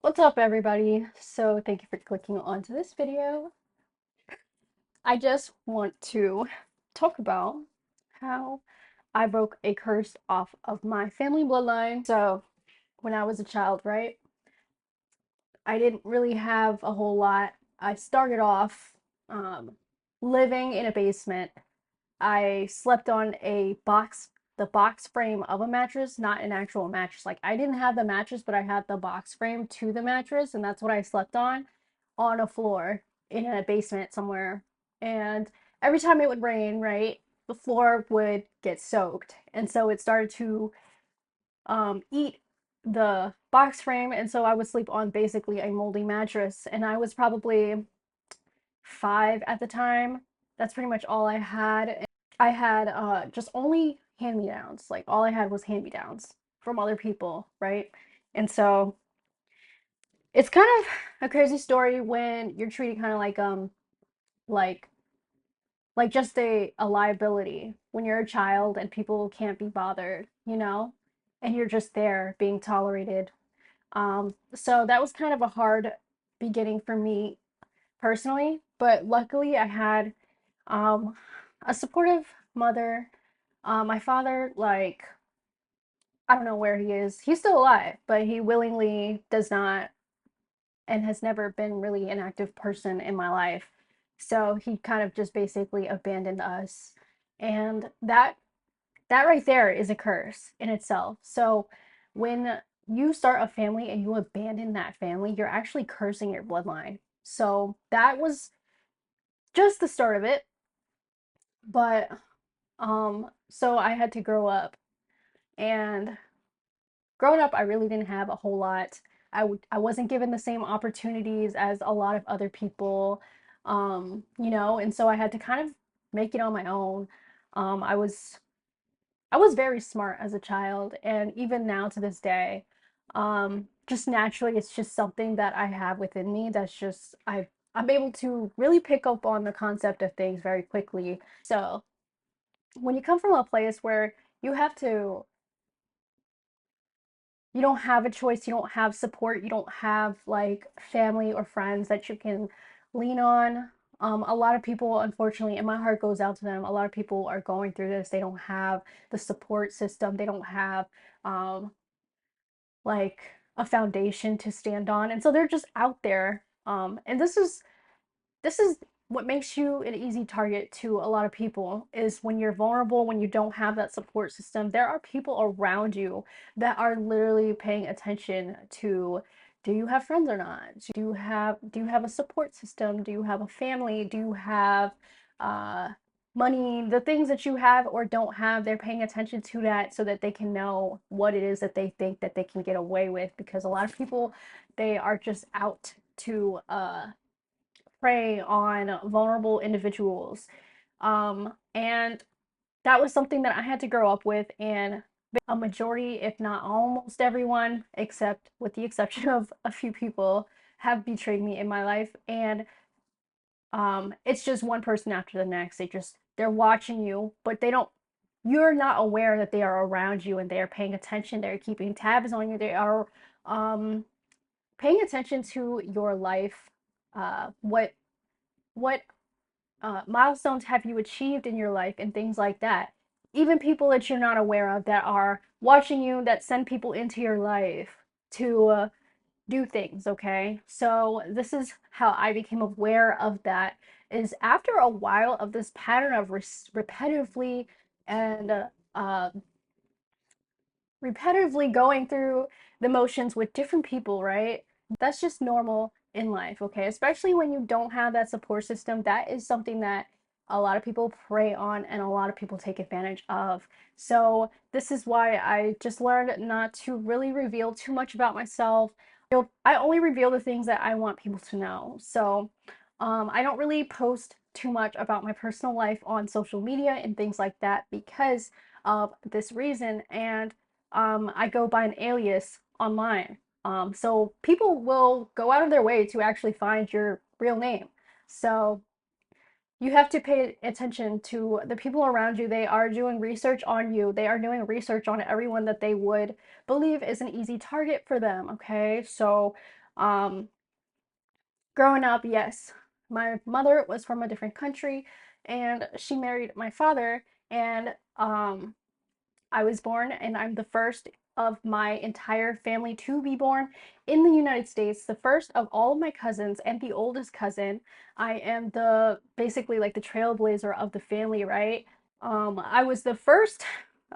What's up, everybody? So thank you for clicking onto this video. I just want to talk about how I broke a curse off of my family bloodline. So when I was a child, right, I didn't really have a whole lot. I started off um, living in a basement. I slept on the box frame of a mattress, not an actual mattress. Like, I didn't have the mattress, but I had the box frame to the mattress, and that's what I slept on a floor in a basement somewhere. And every time it would rain, right, the floor would get soaked. And so it started to eat the box frame, and so I would sleep on basically a moldy mattress. And I was probably 5 at the time. That's pretty much all I had. I had just only hand-me-downs. Like, all I had was hand-me-downs from other people, right? And so it's kind of a crazy story when you're treated kind of like just a liability when you're a child and people can't be bothered, and you're just there being tolerated. So that was kind of a hard beginning for me personally, but luckily I had um a supportive mother. My father, like, I don't know where he is. He's still alive, but he willingly does not and has never been really an active person in my life. So he kind of just basically abandoned us. And that right there is a curse in itself. So when you start a family and you abandon that family, you're actually cursing your bloodline. So that was just the start of it. But so I had to grow up, and growing up, I really didn't have a whole lot. I wasn't given the same opportunities as a lot of other people, and so I had to kind of make it on my own. Um, I was I was very smart as a child, and even now to this day, just naturally, it's just something that I have within me. That's just I'm able to really pick up on the concept of things very quickly. So when you come from a place where you have to you don't have a choice, you don't have support, you don't have like family or friends that you can lean on. A lot of people, unfortunately, and my heart goes out to them, a lot of people are going through this. They don't have the support system, they don't have um, like a foundation to stand on. And so they're just out there. And this is what makes you an easy target to a lot of people is when you're vulnerable, when you don't have that support system. There are people around you that are literally paying attention to, do you have friends or not? Do you have a support system? Do you have a family? Do you have uh money? The things that you have or don't have, they're paying attention to that so that they can know what it is that they think that they can get away with, because a lot of people, they are just out to prey on vulnerable individuals. And that was something that I had to grow up with, and a majority, if not almost everyone, except with the exception of a few people, have betrayed me in my life. And it's just one person after the next. They're watching you, but you're not aware that they are around you and they are paying attention. They're keeping tabs on you. They are um, paying attention to your life. What milestones have you achieved in your life and things like that. Even people that you're not aware of that are watching you, that send people into your life to do things, okay? So this is how I became aware of that, is after a while of this pattern of repetitively and uh, repetitively going through the motions with different people, right? That's just normal in life, okay? Especially when you don't have that support system. That is something that a lot of people prey on and a lot of people take advantage of. So, this is why I just learned not to really reveal too much about myself. I only reveal the things that I want people to know. So, I don't really post too much about my personal life on social media and things like that because of this reason. And I go by an alias online. So people will go out of their way to actually find your real name. So you have to pay attention to the people around you. They are doing research on you. They are doing research on everyone that they would believe is an easy target for them. Okay. So Um, Growing up, yes, my mother was from a different country and she married my father, and I was born, and I'm the first of my entire family to be born in the United States, the first of all of my cousins and the oldest cousin. I am the basically like the trailblazer of the family, right? I was the first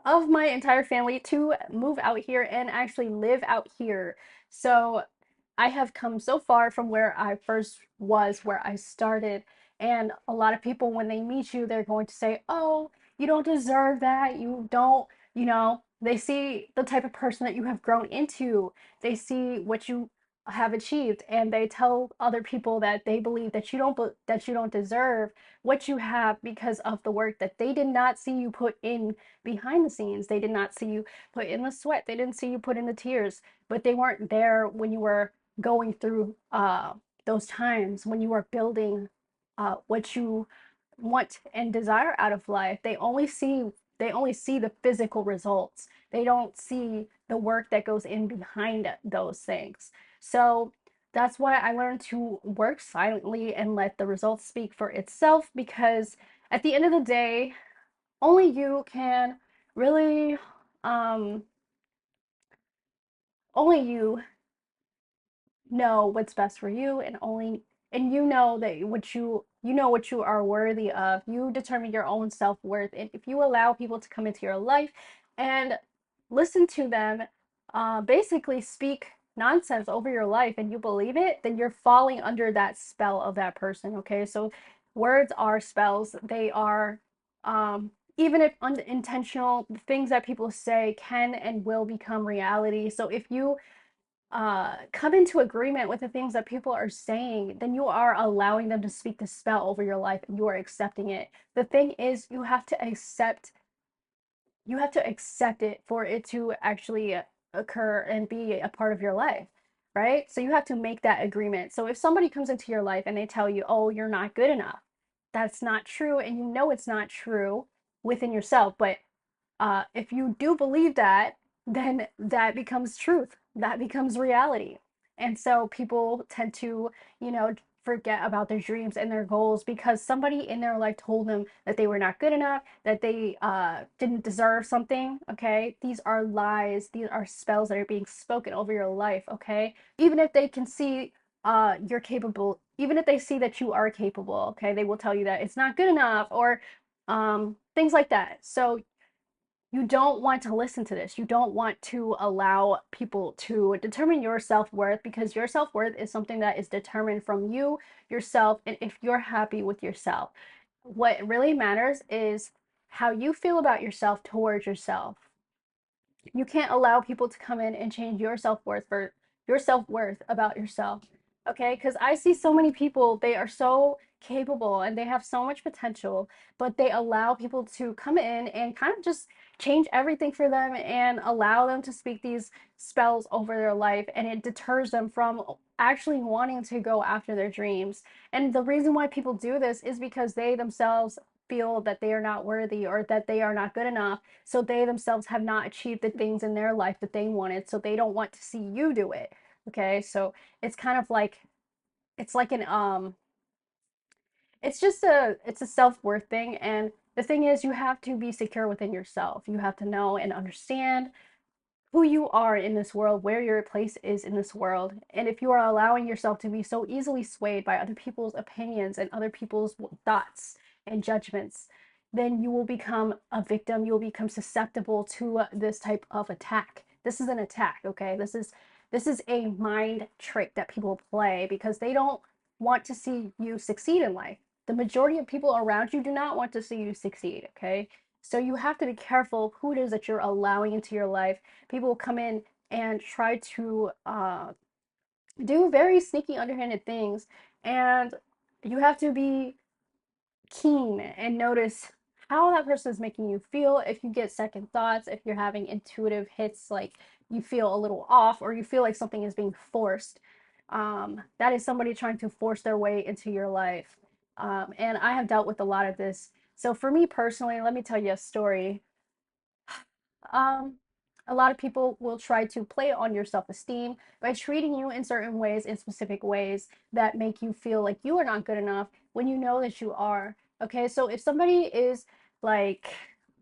of my entire family to move out here and actually live out here. So I have come so far from where I first was, where I started. And a lot of people, when they meet you, they're going to say, "Oh, you don't deserve that. You don't," they see the type of person that you have grown into. They see what you have achieved, and they tell other people that they believe that you don't deserve what you have because of the work that they did not see you put in behind the scenes. They did not see you put in the sweat. They didn't see you put in the tears, but they weren't there when you were going through those times, when you were building what you want and desire out of life. They only see the physical results. They don't see the work that goes in behind those things. So that's why I learned to work silently and let the results speak for itself, because at the end of the day, only you can really um only you know what's best for you, and you know that you know what you are worthy of. You determine your own self-worth, and if you allow people to come into your life and listen to them basically speak nonsense over your life and you believe it, then you're falling under that spell of that person. Okay, so words are spells. They are even if unintentional, things that people say can and will become reality. So if you come into agreement with the things that people are saying, then you are allowing them to speak the spell over your life and you are accepting it. The thing is, you have to accept it for it to actually occur and be a part of your life, right? So you have to make that agreement. So if somebody comes into your life and they tell you, "Oh, you're not good enough," that's not true, and you know it's not true within yourself. But if you do believe that, then that becomes truth. That becomes reality. And so people tend to, you know, forget about their dreams and their goals because somebody in their life told them that they were not good enough, that they didn't deserve something. Okay. These are lies. These are spells that are being spoken over your life. Okay. Even if they can see you're capable, even if they see that you are capable, okay, they will tell you that it's not good enough, or things like that. So you don't want to listen to this. You don't want to allow people to determine your self-worth, because your self-worth is something that is determined from you, yourself, and if you're happy with yourself. What really matters is how you feel about yourself towards yourself. You can't allow people to come in and change your self-worth about yourself. Okay? Because I see so many people, they are so capable and they have so much potential, but they allow people to come in and kind of just change everything for them and allow them to speak these spells over their life, and it deters them from actually wanting to go after their dreams. And the reason why people do this is because they themselves feel that they are not worthy or that they are not good enough, so they themselves have not achieved the things in their life that they wanted, so they don't want to see you do it. Okay, so it's kind of like it's like an it's a self-worth thing. And the thing is, you have to be secure within yourself. You have to know and understand who you are in this world, where your place is in this world. And if you are allowing yourself to be so easily swayed by other people's opinions and other people's thoughts and judgments, then you will become a victim. You will become susceptible to this type of attack. This is an attack, okay? This is a mind trick that people play because they don't want to see you succeed in life. The majority of people around you do not want to see you succeed, okay? So you have to be careful who it is that you're allowing into your life. People will come in and try to do very sneaky, underhanded things, and you have to be keen and notice how that person is making you feel. If you get second thoughts, if you're having intuitive hits, like you feel a little off or you feel like something is being forced, that is somebody trying to force their way into your life. And I have dealt with a lot of this. So for me personally, let me tell you a story. Um, A lot of people will try to play on your self-esteem by treating you in certain ways, in specific ways that make you feel like you are not good enough when you know that you are. Okay, so if somebody is like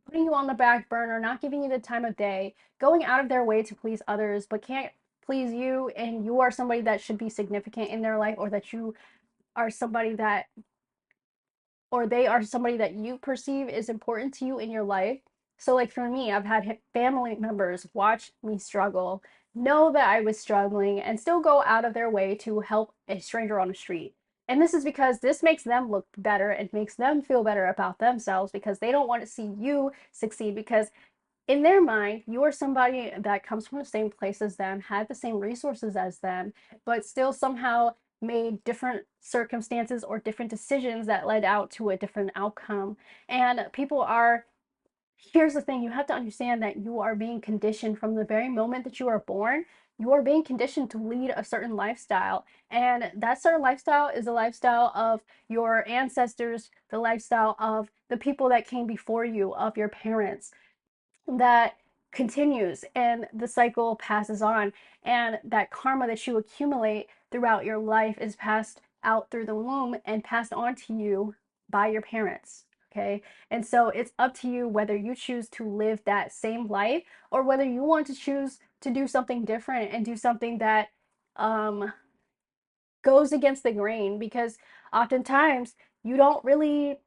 putting you on the back burner, not giving you the time of day, going out of their way to please others, but can't please you, and you are somebody that should be significant in their life, or that you are somebody that, or they are somebody that you perceive is important to you in your life. So, like for me, I've had family members watch me struggle, know that I was struggling, and still go out of their way to help a stranger on the street. And this is because this makes them look better and makes them feel better about themselves, because they don't want to see you succeed, because in their mind, you are somebody that comes from the same place as them, had the same resources as them, but still somehow made different circumstances or different decisions that led out to a different outcome. And people are, here's the thing, you have to understand that you are being conditioned from the very moment that you are born. You are being conditioned to lead a certain lifestyle. And that certain lifestyle is the lifestyle of your ancestors, the lifestyle of the people that came before you, of your parents, that continues and the cycle passes on, and that karma that you accumulate throughout your life is passed out through the womb and passed on to you by your parents. Okay, and so it's up to you whether you choose to live that same life, or whether you want to choose to do something different and do something that um goes against the grain, because oftentimes you don't really,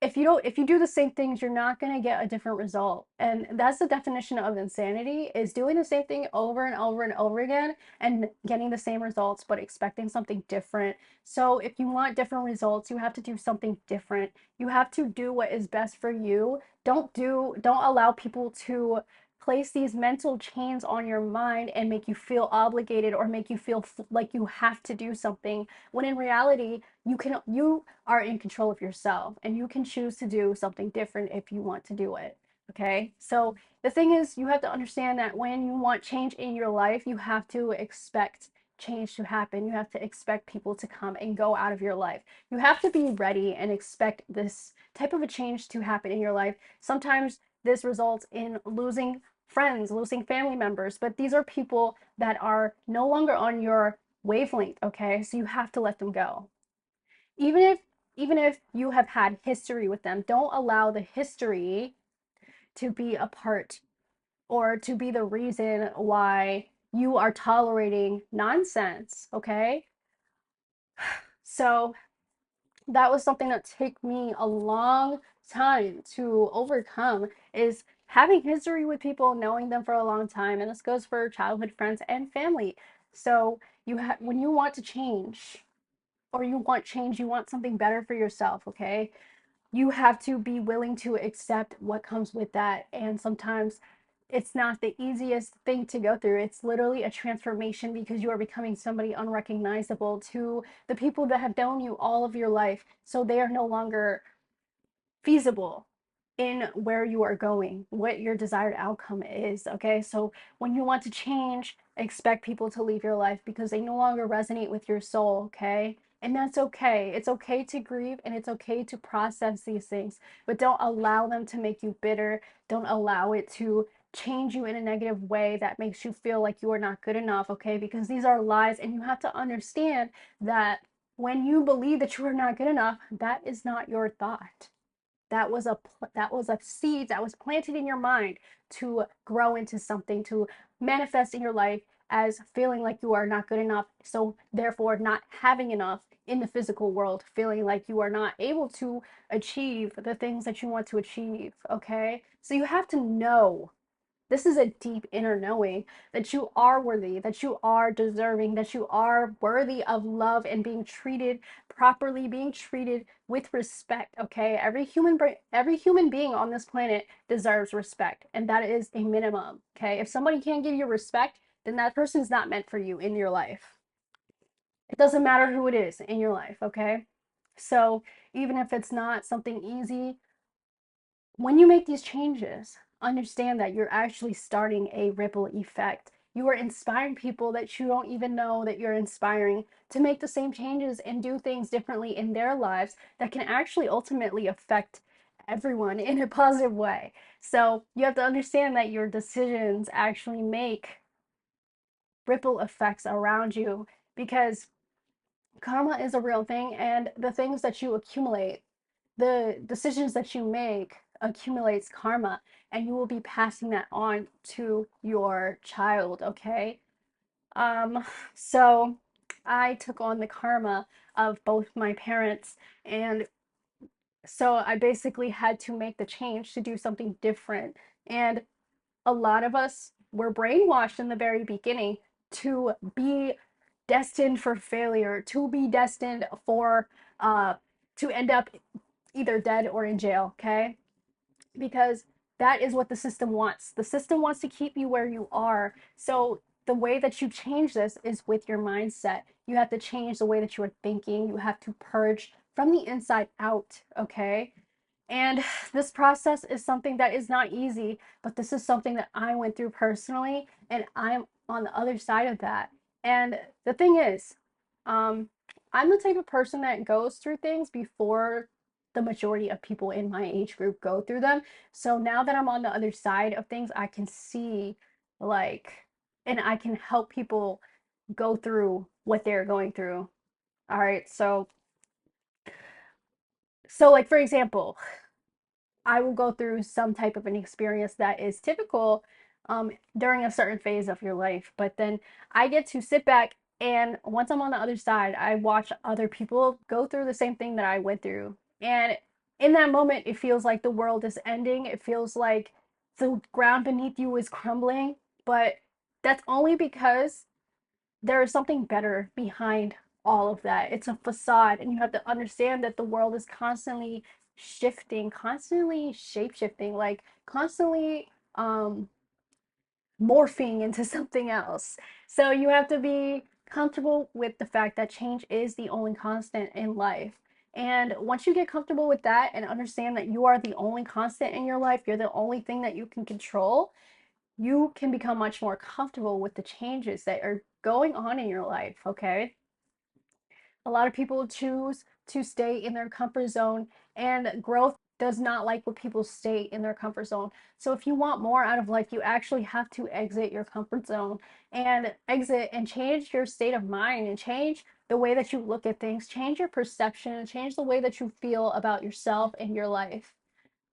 if you do the same things, you're not going to get a different result. And that's the definition of insanity, is doing the same thing over and over and over again and getting the same results but expecting something different. So if you want different results, you have to do something different. You have to do what is best for you. Don't allow people to place these mental chains on your mind and make you feel obligated, or make you feel like you have to do something, when in reality you are in control of yourself, and you can choose to do something different if you want to do it. Okay, so the thing is, you have to understand that when you want change in your life, you have to expect change to happen. You have to expect people to come and go out of your life. You have to be ready and expect this type of a change to happen in your life. Sometimes this results in losing friends, losing family members, but these are people that are no longer on your wavelength. Okay, so you have to let them go. even if even if you have had history with them, don't allow the history to be a part, or to be the reason why you are tolerating nonsense. Okay, so that was something that took me a long time to overcome, is having history with people, knowing them for a long time. And this goes for childhood friends and family. So when you want to change, or you want change, you want something better for yourself. Okay, you have to be willing to accept what comes with that. And sometimes it's not the easiest thing to go through. It's literally a transformation, because you are becoming somebody unrecognizable to the people that have known you all of your life. So they are no longer feasible in where you are going, what your desired outcome is. Okay, so when you want to change, expect people to leave your life because they no longer resonate with your soul. Okay, and that's okay. It's okay to grieve, and it's okay to process these things, but don't allow them to make you bitter. Don't allow it to change you in a negative way that makes you feel like you are not good enough. Okay, because these are lies, and you have to understand that when you believe that you are not good enough, that is not your thought. That was a seed that was planted in your mind to grow into something, to manifest in your life as feeling like you are not good enough, so therefore not having enough in the physical world, feeling like you are not able to achieve the things that you want to achieve. Okay, so you have to know, this is a deep inner knowing, that you are worthy, that you are deserving, that you are worthy of love and being treated properly, being treated with respect. Okay, every human being on this planet deserves respect, and that is a minimum. Okay, if somebody can't give you respect, then that person's not meant for you in your life. It doesn't matter who it is in your life. Okay, so even if it's not something easy, when you make these changes, understand that you're actually starting a ripple effect. You are inspiring people that you don't even know that you're inspiring to make the same changes and do things differently in their lives that can actually ultimately affect everyone in a positive way. So you have to understand that your decisions actually make ripple effects around you, because karma is a real thing, and the things that you accumulate, the decisions that you make accumulates karma, and you will be passing that on to your child, okay? Um, so I took on the karma of both my parents, and so I basically had to make the change to do something different. And a lot of us were brainwashed in the very beginning to be destined for failure, to be destined for uh to end up either dead or in jail, okay? Because that is what the system wants. The system wants to keep you where you are. So the way that you change this is with your mindset. You have to change the way that you are thinking. You have to purge from the inside out, okay? And this process is something that is not easy, but this is something that I went through personally, and I'm on the other side of that. And the thing is, um, I'm the type of person that goes through things before the majority of people in my age group go through them. So now that I'm on the other side of things, I can see, like, and I can help people go through what they're going through. All right, so like for example, I will go through some type of an experience that is typical during a certain phase of your life. But then I get to sit back, and once I'm on the other side, I watch other people go through the same thing that I went through. And in that moment, it feels like the world is ending. It feels like the ground beneath you is crumbling. But that's only because there is something better behind all of that. It's a facade, and you have to understand that the world is constantly shifting, constantly shape shifting, like constantly morphing into something else. So you have to be comfortable with the fact that change is the only constant in life. And once you get comfortable with that and understand that you are the only constant in your life, you're the only thing that you can control, you can become much more comfortable with the changes that are going on in your life, okay? A lot of people choose to stay in their comfort zone, and growth does not like when people stay in their comfort zone. So if you want more out of life, you actually have to exit your comfort zone and exit and change your state of mind and change the way that you look at things, change your perception, change the way that you feel about yourself and your life.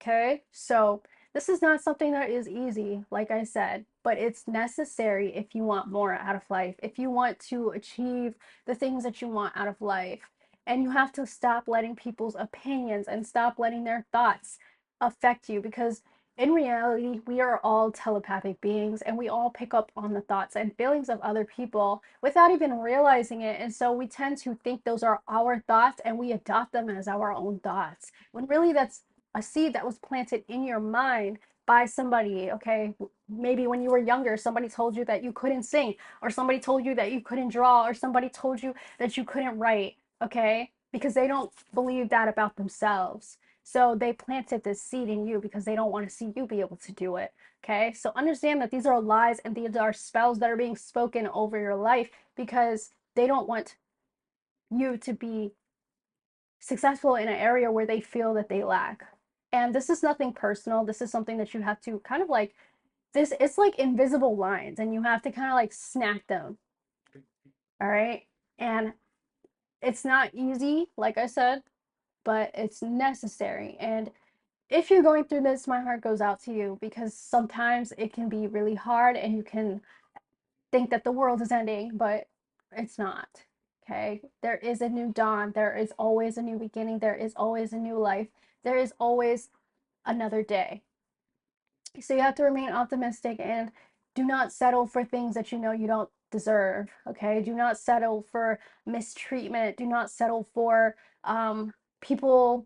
Okay, so this is not something that is easy, like I said, but it's necessary if you want more out of life, if you want to achieve the things that you want out of life. And you have to stop letting people's opinions and stop letting their thoughts affect you, because in reality, we are all telepathic beings, and we all pick up on the thoughts and feelings of other people without even realizing it. And so we tend to think those are our thoughts, and we adopt them as our own thoughts, when really that's a seed that was planted in your mind by somebody, okay? Maybe when you were younger, somebody told you that you couldn't sing, or somebody told you that you couldn't draw, or somebody told you that you couldn't write, okay? Because they don't believe that about themselves. So they planted this seed in you because they don't want to see you be able to do it, okay? So understand that these are lies, and these are spells that are being spoken over your life because they don't want you to be successful in an area where they feel that they lack. And this is nothing personal. This is something that you have to kind of like, this, it's like invisible lines, and you have to kind of like snap them. All right. And it's not easy, like I said, but it's necessary. And if you're going through this, my heart goes out to you, because sometimes it can be really hard and you can think that the world is ending, but it's not. Okay. There is a new dawn. There is always a new beginning. There is always a new life. There is always another day. So you have to remain optimistic, and do not settle for things that you know you don't deserve. Okay. Do not settle for mistreatment. Do not settle for people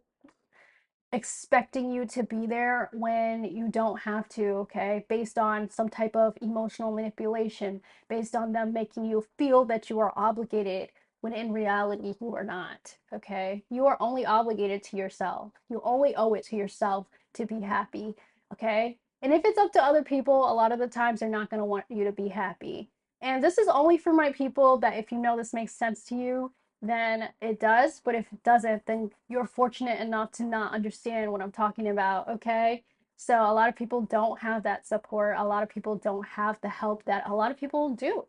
expecting you to be there when you don't have to, okay? Based on some type of emotional manipulation, based on them making you feel that you are obligated when in reality you are not, okay? You are only obligated to yourself. You only owe it to yourself to be happy, okay? And if it's up to other people, a lot of the times they're not going to want you to be happy. And this is only for my people that, if you know this makes sense to you, then it does. But if it doesn't, then you're fortunate enough to not understand what I'm talking about, okay? So a lot of people don't have that support. A lot of people don't have the help that a lot of people do.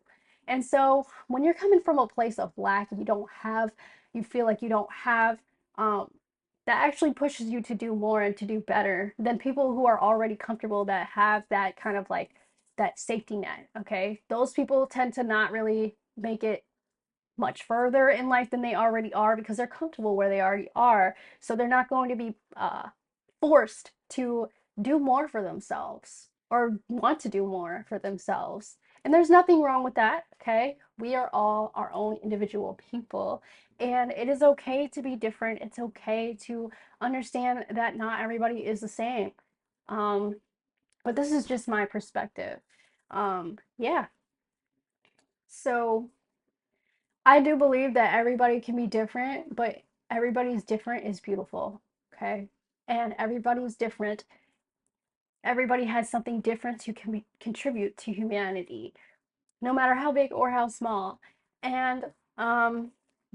And so when you're coming from a place of lack, you don't have, you feel like you don't have, um, that actually pushes you to do more and to do better than people who are already comfortable that have that kind of like that safety net, okay? Those people tend to not really make it much further in life than they already are because they're comfortable where they already are. So they're not going to be forced to do more for themselves or want to do more for themselves. And there's nothing wrong with that, okay? We are all our own individual people. And it is okay to be different. It's okay to understand that not everybody is the same. Um, but this is just my perspective. Yeah. So I do believe that everybody can be different, but everybody's different is beautiful, okay? And everybody's different. Everybody has something different to contribute to humanity, no matter how big or how small. And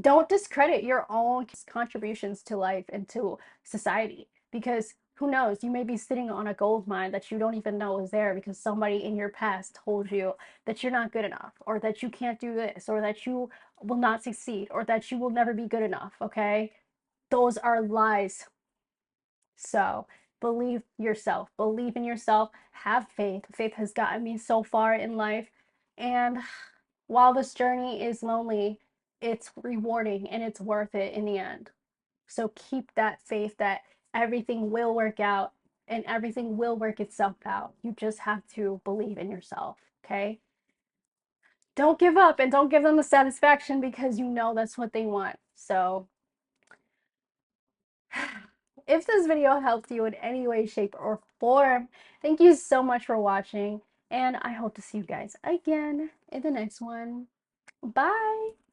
don't discredit your own contributions to life and to society because who knows, you may be sitting on a gold mine that you don't even know is there because somebody in your past told you that you're not good enough or that you can't do this or that you will not succeed or that you will never be good enough, okay? Those are lies. So believe yourself, believe in yourself, have faith. Faith has gotten me so far in life. And while this journey is lonely, it's rewarding and it's worth it in the end. So keep that faith that everything will work out and everything will work itself out. You just have to believe in yourself, okay? Don't give up and don't give them the satisfaction because you know that's what they want. So if this video helped you in any way, shape, or form, thank you so much for watching, and I hope to see you guys again in the next one. Bye!